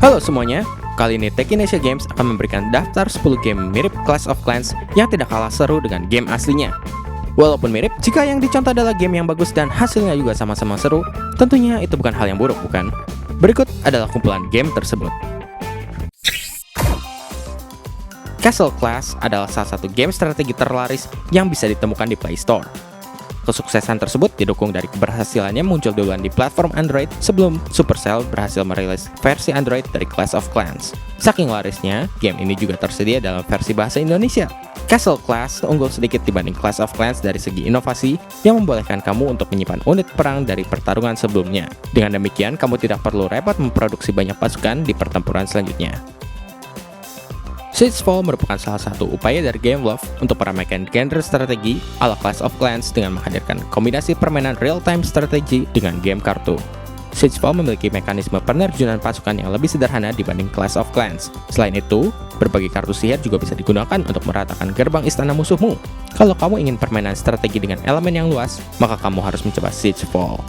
Halo semuanya, kali ini Techinesia Games akan memberikan daftar 10 game mirip Clash of Clans yang tidak kalah seru dengan game aslinya. Walaupun mirip, jika yang dicontoh adalah game yang bagus dan hasilnya juga sama-sama seru, tentunya itu bukan hal yang buruk, bukan? Berikut adalah kumpulan game tersebut. Castle Clash adalah salah satu game strategi terlaris yang bisa ditemukan di Play Store. Kesuksesan tersebut didukung dari keberhasilannya muncul duluan di platform Android sebelum Supercell berhasil merilis versi Android dari Clash of Clans. Saking larisnya, game ini juga tersedia dalam versi bahasa Indonesia. Castle Clash unggul sedikit dibanding Clash of Clans dari segi inovasi yang membolehkan kamu untuk menyimpan unit perang dari pertarungan sebelumnya. Dengan demikian, kamu tidak perlu repot memproduksi banyak pasukan di pertempuran selanjutnya. Siegefall merupakan salah satu upaya dari Gameloft untuk meramaikan genre strategi ala Clash of Clans dengan menghadirkan kombinasi permainan real-time strategi dengan game kartu. Siegefall memiliki mekanisme penerjunan pasukan yang lebih sederhana dibanding Clash of Clans. Selain itu, berbagai kartu sihir juga bisa digunakan untuk meratakan gerbang istana musuhmu. Kalau kamu ingin permainan strategi dengan elemen yang luas, maka kamu harus mencoba Siegefall.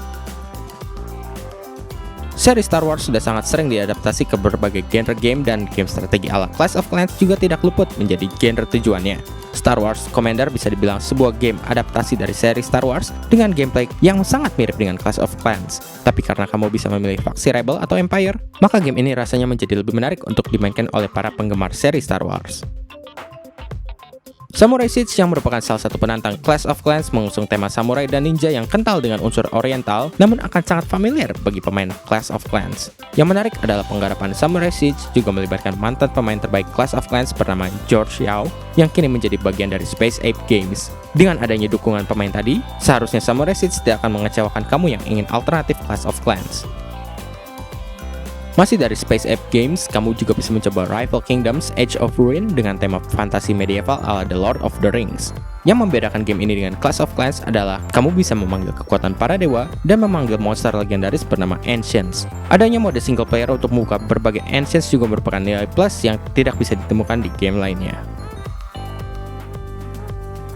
Seri Star Wars sudah sangat sering diadaptasi ke berbagai genre game dan game strategi ala Clash of Clans juga tidak luput menjadi genre tujuannya. Star Wars Commander bisa dibilang sebuah game adaptasi dari seri Star Wars dengan gameplay yang sangat mirip dengan Clash of Clans. Tapi karena kamu bisa memilih faksi Rebel atau Empire, maka game ini rasanya menjadi lebih menarik untuk dimainkan oleh para penggemar seri Star Wars. Samurai Siege yang merupakan salah satu penantang Clash of Clans mengusung tema samurai dan ninja yang kental dengan unsur oriental namun akan sangat familiar bagi pemain Clash of Clans. Yang menarik adalah penggarapan Samurai Siege juga melibatkan mantan pemain terbaik Clash of Clans bernama George Yao yang kini menjadi bagian dari Space Ape Games. Dengan adanya dukungan pemain tadi, seharusnya Samurai Siege tidak akan mengecewakan kamu yang ingin alternatif Clash of Clans. Masih dari Space Ape Games, kamu juga bisa mencoba Rival Kingdoms Age of Ruin dengan tema fantasi medieval ala The Lord of the Rings. Yang membedakan game ini dengan Clash of Clans adalah kamu bisa memanggil kekuatan para dewa dan memanggil monster legendaris bernama Ancients. Adanya mode single player untuk membuka berbagai Ancients juga merupakan nilai plus yang tidak bisa ditemukan di game lainnya.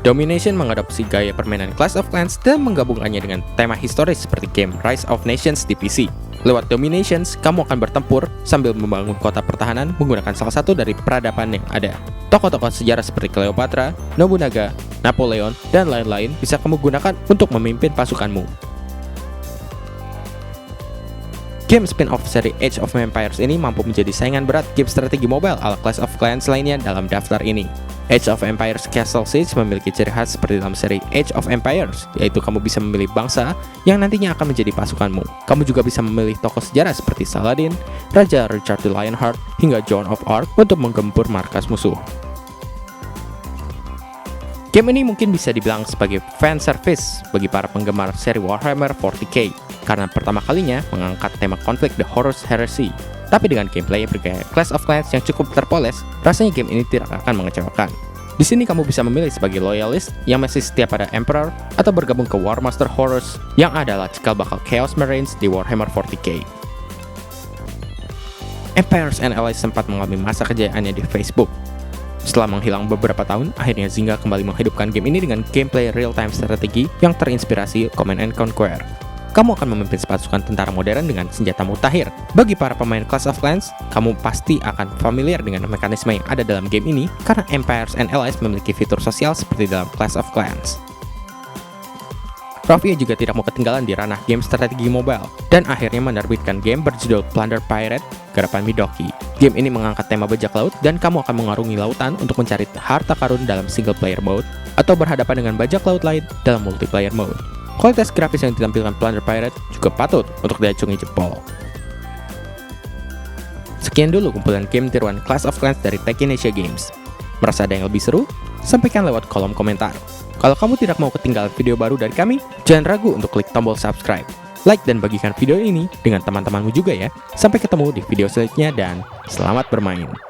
Domination mengadopsi gaya permainan Clash of Clans dan menggabungkannya dengan tema historis seperti game Rise of Nations di PC. Lewat Dominations, kamu akan bertempur sambil membangun kota pertahanan menggunakan salah satu dari peradaban yang ada. Tokoh-tokoh sejarah seperti Cleopatra, Nobunaga, Napoleon, dan lain-lain bisa kamu gunakan untuk memimpin pasukanmu. Game spin-off seri Age of Empires ini mampu menjadi saingan berat game strategi mobile ala Clash of Clans lainnya dalam daftar ini. Age of Empires Castle Siege memiliki ciri khas seperti dalam seri Age of Empires, yaitu kamu bisa memilih bangsa yang nantinya akan menjadi pasukanmu. Kamu juga bisa memilih tokoh sejarah seperti Saladin, Raja Richard the Lionheart, hingga Joan of Arc untuk menggempur markas musuh. Game ini mungkin bisa dibilang sebagai fan service bagi para penggemar seri Warhammer 40k, karena pertama kalinya mengangkat tema konflik The Horus Heresy. Tapi dengan gameplay bergaya Clash of Clans yang cukup terpoles, rasanya game ini tidak akan mengecewakan. Di sini kamu bisa memilih sebagai loyalist yang masih setia pada Emperor atau bergabung ke War Master Horus yang adalah cikal bakal Chaos Marines di Warhammer 40k. Empires and Allies sempat mengalami masa kejayaannya di Facebook. Setelah menghilang beberapa tahun, akhirnya Zynga kembali menghidupkan game ini dengan gameplay real-time strategi yang terinspirasi Command & Conquer. Kamu akan memimpin pasukan tentara modern dengan senjata mutakhir. Bagi para pemain Clash of Clans, kamu pasti akan familiar dengan mekanisme yang ada dalam game ini karena Empires and Allies memiliki fitur sosial seperti dalam Clash of Clans. Rovia juga tidak mau ketinggalan di ranah game strategi mobile dan akhirnya menerbitkan game berjudul Plunder Pirate garapan Midoki. Game ini mengangkat tema bajak laut dan kamu akan mengarungi lautan untuk mencari harta karun dalam single player mode atau berhadapan dengan bajak laut lain dalam multiplayer mode. Kualitas grafis yang ditampilkan Plunder Pirate juga patut untuk diacungi jempol. Sekian dulu kumpulan game tiruan Clash of Clans dari Techinesia Games. Merasa ada yang lebih seru? Sampaikan lewat kolom komentar. Kalau kamu tidak mau ketinggalan video baru dari kami, jangan ragu untuk klik tombol subscribe. Like dan bagikan video ini dengan teman-temanmu juga ya. Sampai ketemu di video selanjutnya dan selamat bermain.